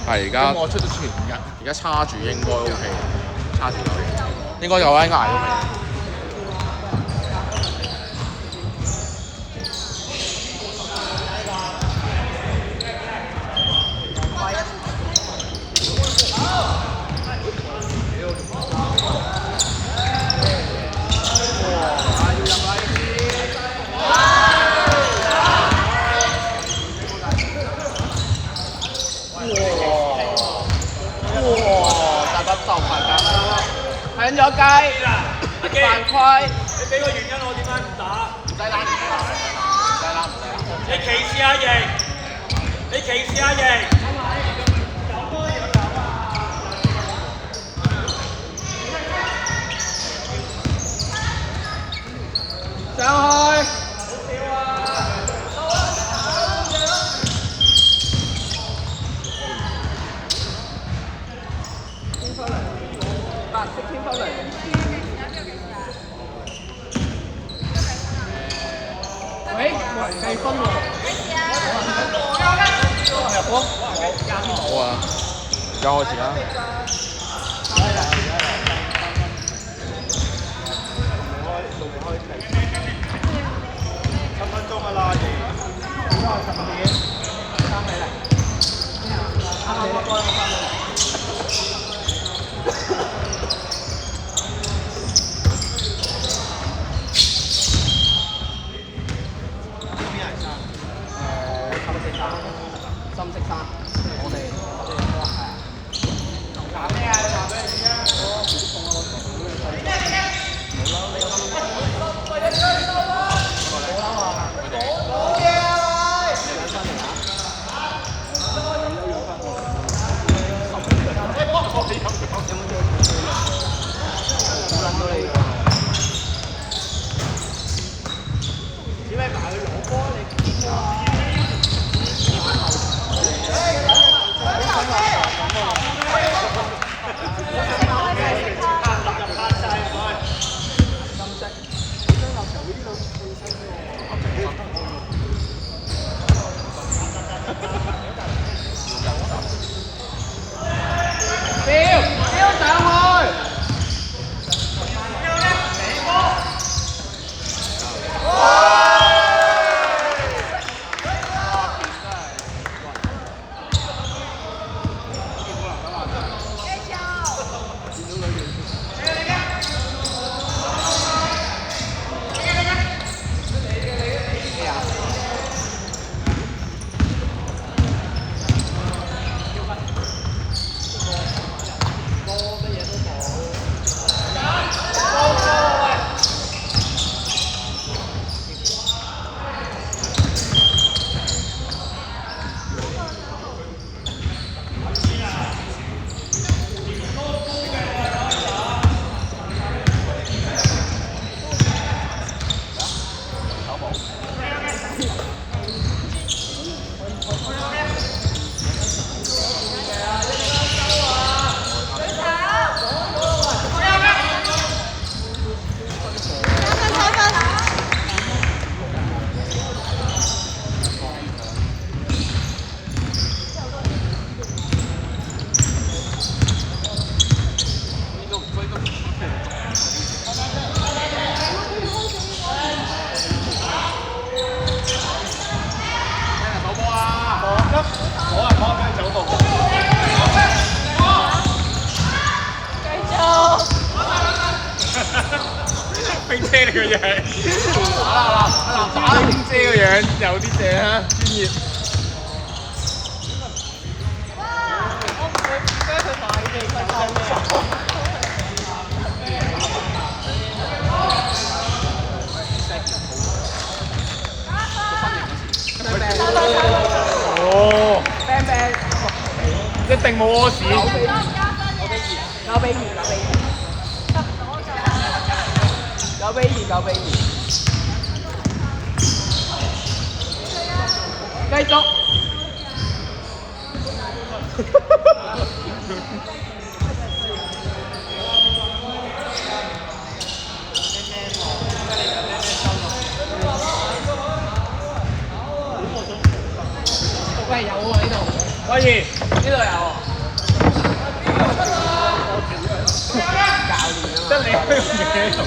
係而家我出咗全日，而家叉住應該 OK， 叉住可以，應該有得捱到未？向咗街，犯規。你俾個原因我點解唔打？唔使攬，唔使攬，唔使攬。你歧視阿瑩，你歧視阿瑩。上去。白色天花嚟。喂，冇人計分喎。入波。好啊，而家開始啦。10分鐘啊啦，深色衫，我哋都係啊。搞咩啊？你話俾人知啊！冰姐你個樣，打冰姐個樣有啲正啊，專業。哦，一定冇屙屎。9比2，9比2，9比2，繼續。喂，有喎呢度。威兒呢度有喎。得你去唔記得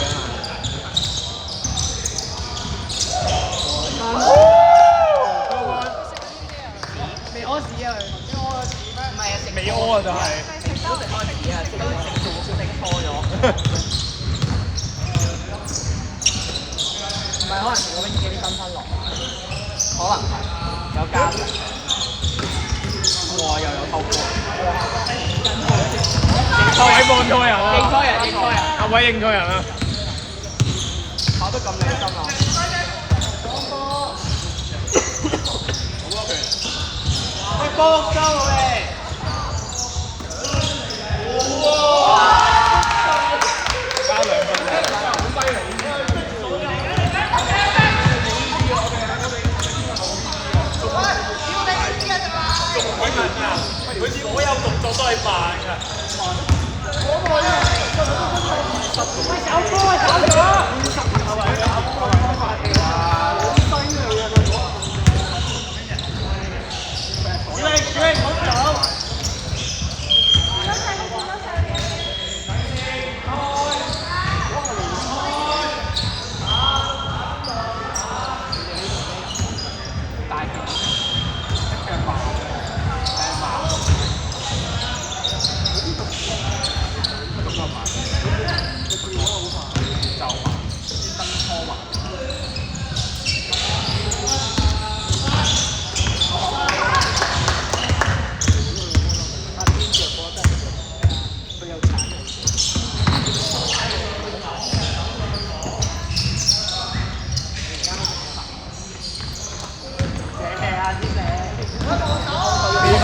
未屙屎啊佢。唔係啊，食未屙啊就係。都食開屎啊，食錯咗。唔係可能食咗冰機啲新分落，可能係有加成。哇！又有偷過。你望錯人啊！認錯人，認錯人。阿偉認錯人啊！跑得咁靚心啊！去幫周你。加2分。佢所有動作都係慢㗎。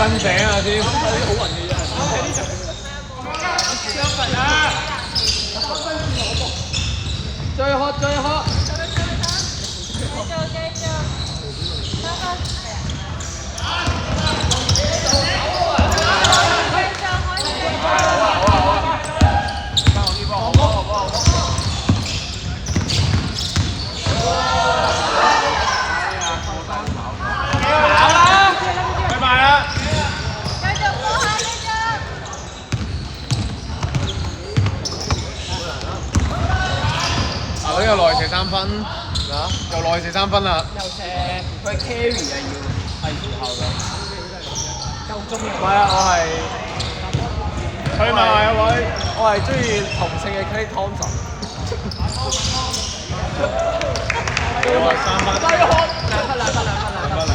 瞓醒啊添！好暈嘅真係。最喝最喝。又內射3分，又內射3分啦！又射，佢 carry 啊要係時候嘅，夠鐘嘅。唔係啊，我係吹埋啊位，我係中意同性嘅 Klay Thompson。我係3分。2分。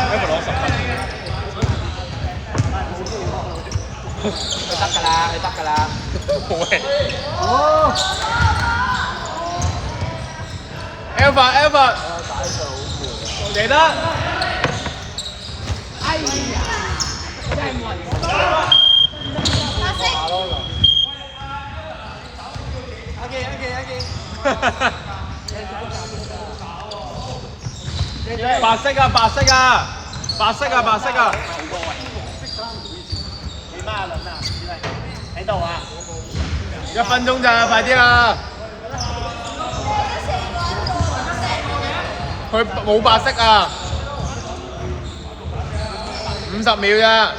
一個攞10分。佢得㗎啦，佢得㗎啦。冇嘅。哦。Alpha，記得。哎呀，真係冇人。白色啊！白色啊！白色啊！白色啊！你媽輪啊？喺度啊！1分鐘咋，快啲啦！佢冇白色啊！50秒咋？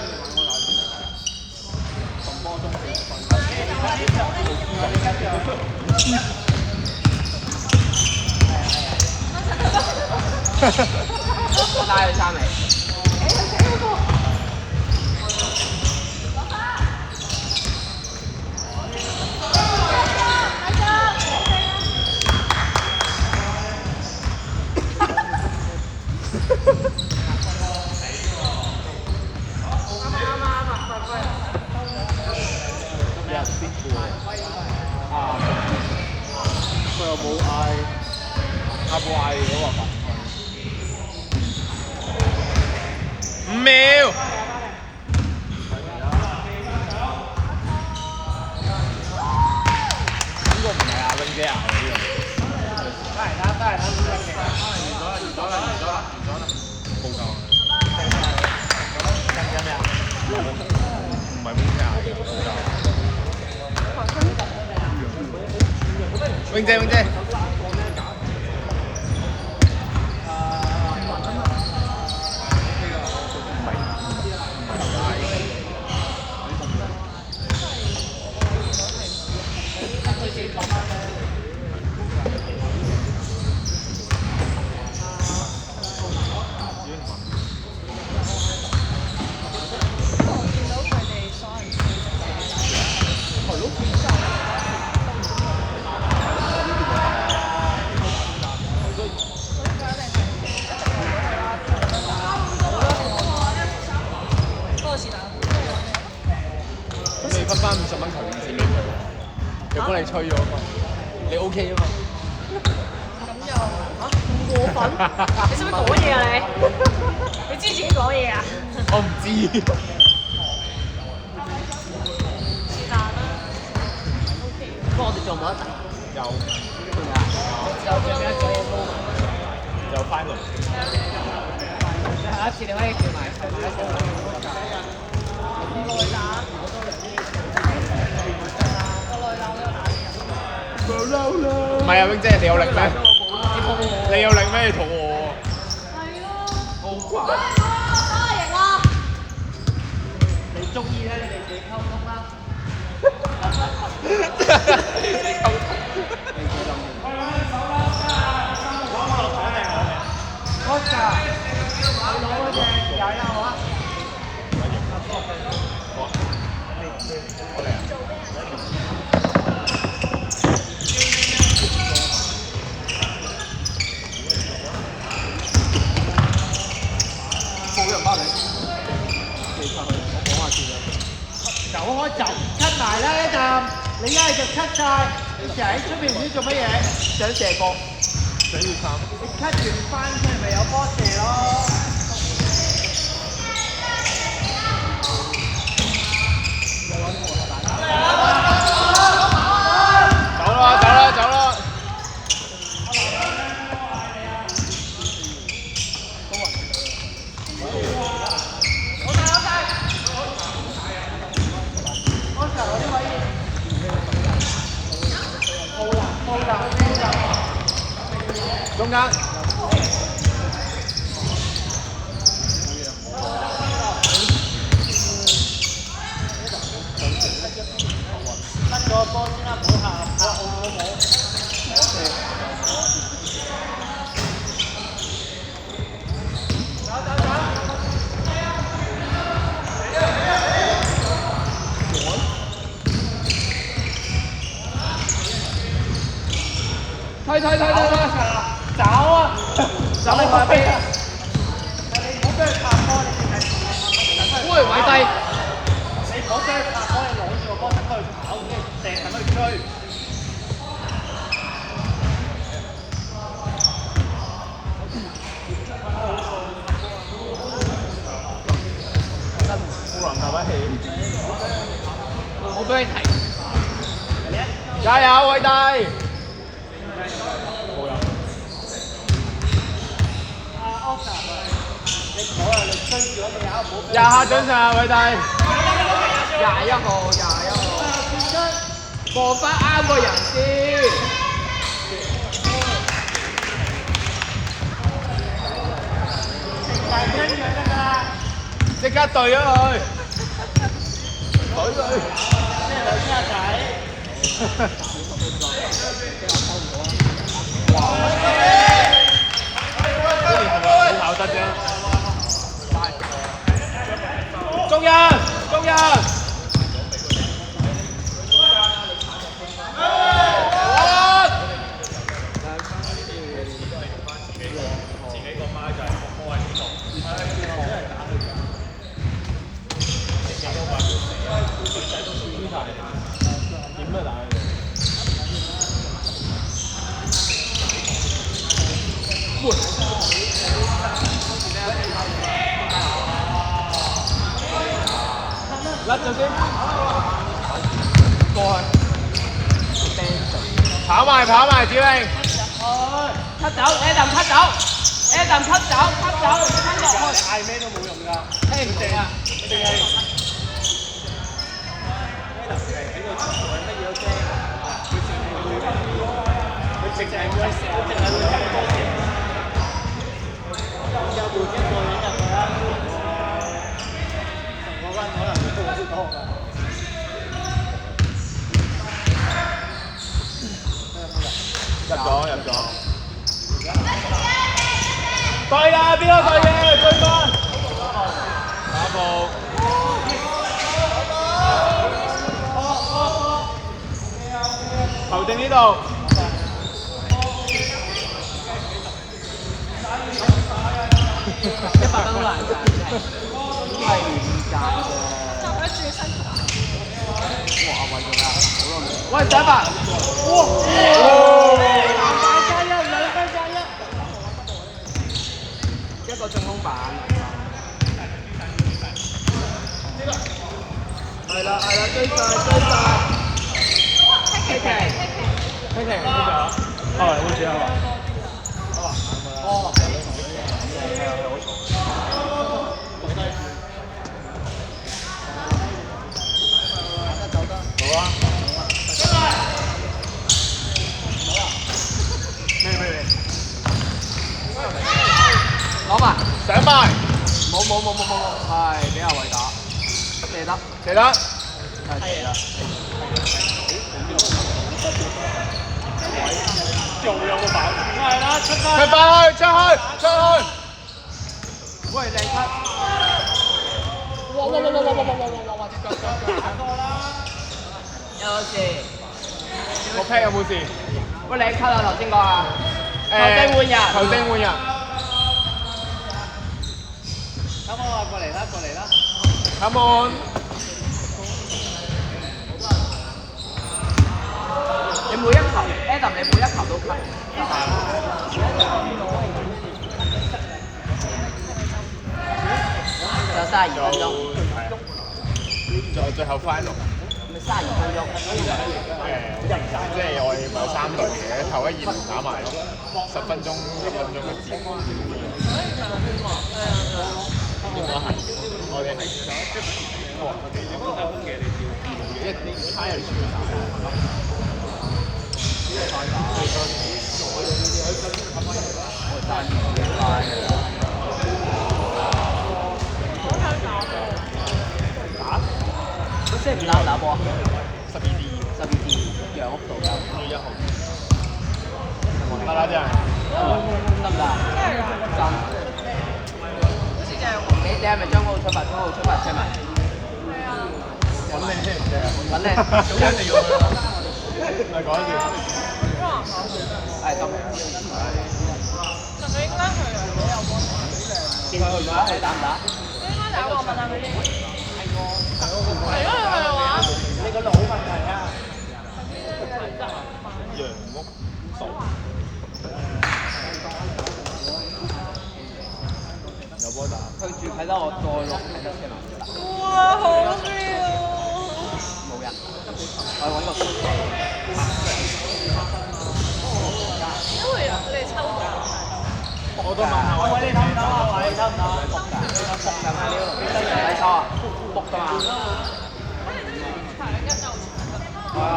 拉佢3嚟。佢又冇嗌，阿布嗌嗰個罰5秒。呢個唔係阿溫基亞呢個。得嚟啦，完咗啦，報夠。有咩啊？唔係溫基亞嘅，報夠。永姐，幫你吹咗個，你 OK 啊嘛？咁又嚇咁過分？你使唔使講嘢啊你？你知自己講嘢啊？我唔知。是但啦。OK。不過我哋仲冇得打。有。仲有最尾一個 moment。有 final。下一次你可以叫埋齊埋一齊。內打。唔係啊，永姐，你有力咩？你有力咩？你肚餓喎。係咯。好啩。贏啦！你中意咧，你哋自己溝通啦。Oscar，你攞嗰隻廿一號啊！冇人幫你，記翻去，我講下先啦。走開走，cut埋啦一陣，你一係就 cut 晒，你成日喺出邊唔知做乜嘢，想射波，想要參。你 cut 完翻出嚟咪有波射咯。走啦走啦走啦！中間。甩個波先啦，唔好行，我冇。走走走！推！走啊！走你快啲！你唔好俾佢拍波，你淨係喂，位低！你唔好俾佢拍波，你攞住個波等佢跑，跟住掟等佢追。好難夾得起。我俾你提。加油，偉大！廿下準上，偉大。21號，播翻啱個人先。即刻對咗佢，懟佢。即係兩隻仔。哇！好跑得啫。中人！甩咗先，過去，跑埋，子榮，cut 走 ，Adam cut 走，cut 落去，嗌咩都冇用㗎，聽唔定啊，定係 Adam 喺度做乜嘢都驚，佢淨係會有換一個人入去啦。可能會多啲多㗎。入咗。對啦，邊個對嘅？追翻。打步。頭定呢度。100分好難賺，係賺嘅。就佢住身。喂，第一百。一個進攻板。係啦，追晒。希奇，哦，好似啊嘛。哦。好啊。咩？攞埋，上埋，冇，係俾阿偉打，射得，射得，係射啦。又有個板，係啦，出出翻去，出去。喂，靚咳！哇！隻腳！有事。個 pad 有冇事？喂，靚咳啊！頭先講啊。頭先換人。咁我過嚟啦。Come on！你每一球 ，Adam 你每一球都咳。就32分鐘。仲有最後 final。咪32分鐘。即係我哋咪有3隊嘅，頭1、2輪打埋10分鐘嘅節。應該係，我哋係一猜就輸星期五打波啊12D 楊屋道㗎。1月1號。得啦，真係。得唔得？真。你係咪將嗰度出發車埋？揾你先唔借啊！揾你。咁一定要去啦。咪講一段。係咁。就佢應該去啊！如果有波打。見佢去咗，你打唔打？應該打過問下佢先。如果你去嘅話，你個腦問題啊！楊屋道。有波打。佢住啟德，我再落啟德車埋。哇，好 feel！冇人，我揾個。因為你哋抽獎。我都問下。喂，你得唔得啊？你得唔得？仆㗎，仆㗎嘛呢度。你抽啊？仆㗎嘛。係啊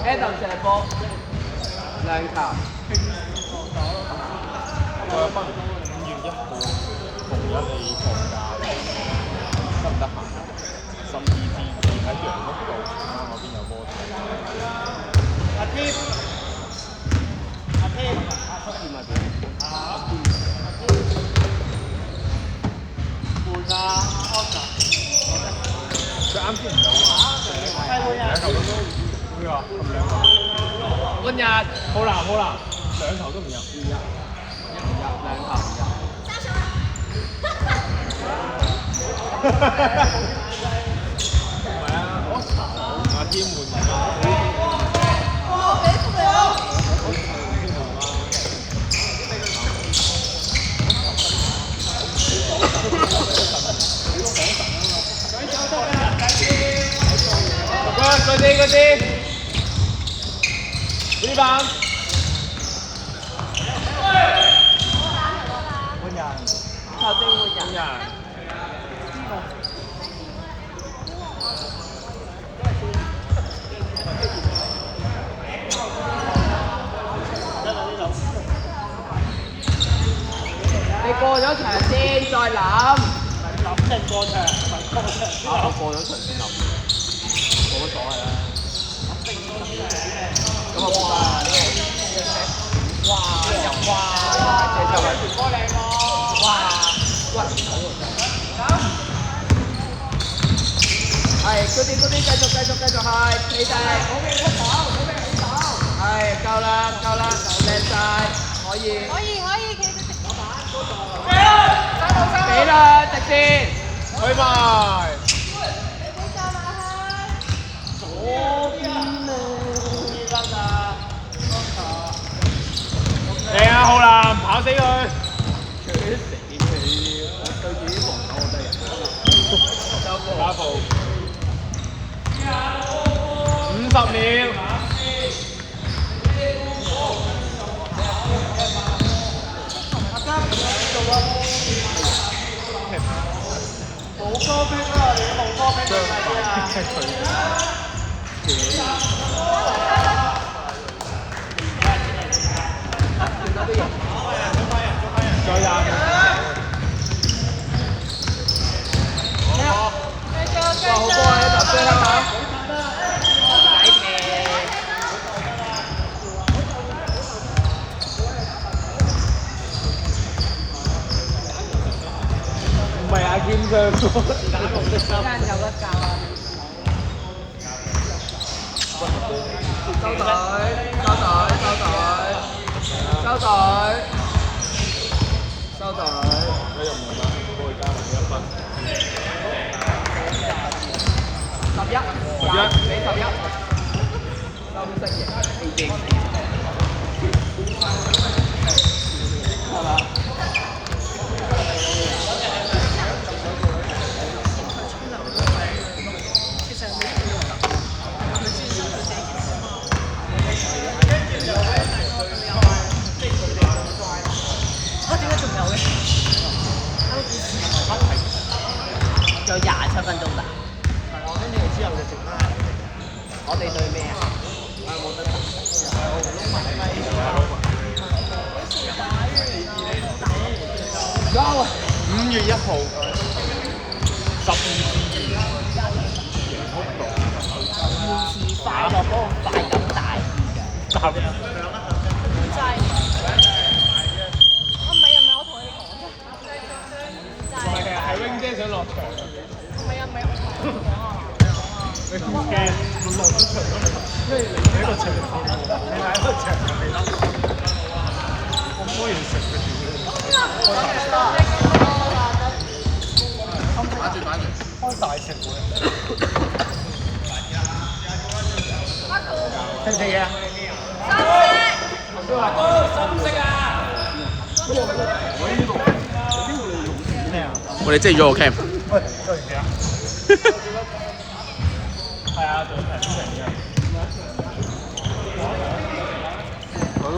，Adam 射波2球。我有分5月1號同1你放假，得唔得閒？12D2喺楊屋道荃灣嗰邊有波睇。阿添，咪換啊佢啱先唔有啊，2球都咩話？咁2球。換日，好難，2球都唔入。2球。唔係啊，阿添換人。哇！俾佢啊！嗰啲，呢班。換人。頭先換人。你過咗場先，再諗。諗定過場，我過咗場先諗，冇乜所謂啦。咁啊冇啦，呢個哇入哇，借球係波靚喎，哇屈唔到喎。係嗰啲繼續係你哋，好嘅好手，係夠啦，靚晒，可以。俾啦，直線，去埋。左邊啊，得啊！死佢！佢死你！我對住啲防守我真係加步。50秒。冇波逼啦！你冇波逼啊！再廿秒。繼續好波啊！呢集追啦嚇！唔係阿堅傷，時間有得教啊！收隊，收隊，收隊，收隊，收隊。你又唔明啦，幫佢加埋1分。11，俾11，收息型，係嘛？其實未必用得，佢知佢自己嚇點解仲有嘅？仲有27分鐘㗎。係我跟住之後就剩翻我哋對咩啊？冇得打。交啊5月1號12至2贏幅度次快樂嗰個快感大啲㗎。就係我唔係啊，唔係我同你講啫，就係係 Wing 姐想落場。唔係啊，唔係我同你講啊。你唔驚佢落咗場都未，因為你喺個場度，你喺個場度未得。我唔可以食嘅開大食會。食唔食嘢啊？咩啊？我哋即係咗個 cam。喂，做完未啊？係啊，做平成嘅。係咯。